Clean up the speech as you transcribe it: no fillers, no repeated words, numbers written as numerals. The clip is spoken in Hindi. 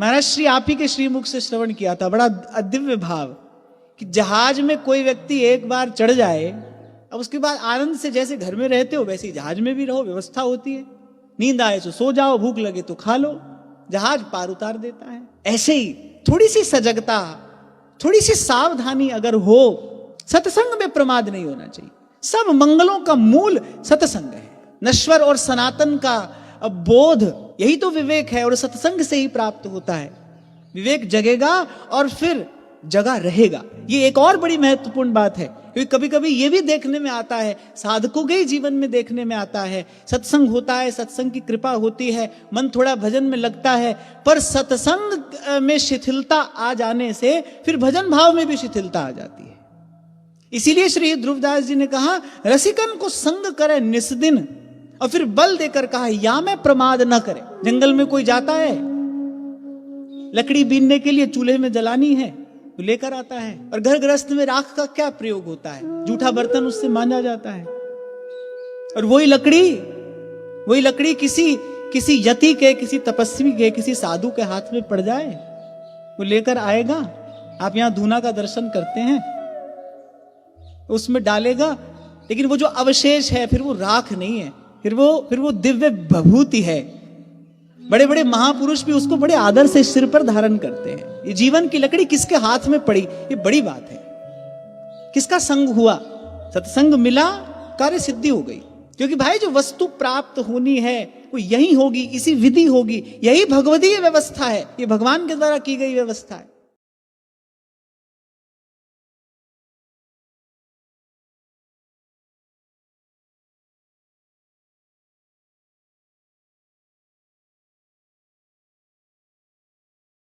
महाराज श्री आप ही के श्रीमुख से श्रवण किया था, बड़ा दिव्य भाव कि जहाज में कोई व्यक्ति एक बार चढ़ जाए, अब उसके बाद आनंद से जैसे घर में रहते हो वैसे ही जहाज में भी रहो, व्यवस्था होती है। नींद आए तो सो जाओ, भूख लगे तो खा लो, जहाज पार उतार देता है। ऐसे ही थोड़ी सी सजगता, थोड़ी सी सावधानी अगर हो, सत्संग में प्रमाद नहीं होना चाहिए। सब मंगलों का मूल सत्संग है। नश्वर और सनातन का बोध, यही तो विवेक है, और सत्संग से ही प्राप्त होता है। विवेक जगेगा और फिर जगा रहेगा। ये एक और बड़ी महत्वपूर्ण बात है, क्योंकि कभी कभी ये भी देखने में आता है, साधकों के ही जीवन में देखने में आता है, सत्संग होता है, सत्संग की कृपा होती है, मन थोड़ा भजन में लगता है, पर सत्संग में शिथिलता आ जाने से फिर भजन भाव में भी शिथिलता आ जाती है। इसीलिए श्री ध्रुवदास जी ने कहा, रसिकन को संग करे निस्दिन, और फिर बल देकर कहा, या मैं प्रमाद न करे। जंगल में कोई जाता है, लकड़ी बीनने के लिए चूल्हे में जलानी है तो लेकर आता है, और घर गृहस्थ में राख का क्या प्रयोग होता है, जूठा बर्तन उससे मांजा जाता है। और वही लकड़ी किसी यति के, किसी तपस्वी के, किसी साधु के हाथ में पड़ जाए, वो लेकर आएगा। आप यहां धूना का दर्शन करते हैं, उसमें डालेगा, लेकिन वो जो अवशेष है फिर वो राख नहीं है, फिर वो दिव्य विभूति है। बड़े बड़े महापुरुष भी उसको बड़े आदर से सिर पर धारण करते हैं। ये जीवन की लकड़ी किसके हाथ में पड़ी, ये बड़ी बात है। किसका संग हुआ, सत्संग मिला, कार्य सिद्धि हो गई। क्योंकि भाई जो वस्तु प्राप्त होनी है वो यही होगी, इसी विधि होगी, यही भगवदीय व्यवस्था है, ये भगवान के द्वारा की गई व्यवस्था है।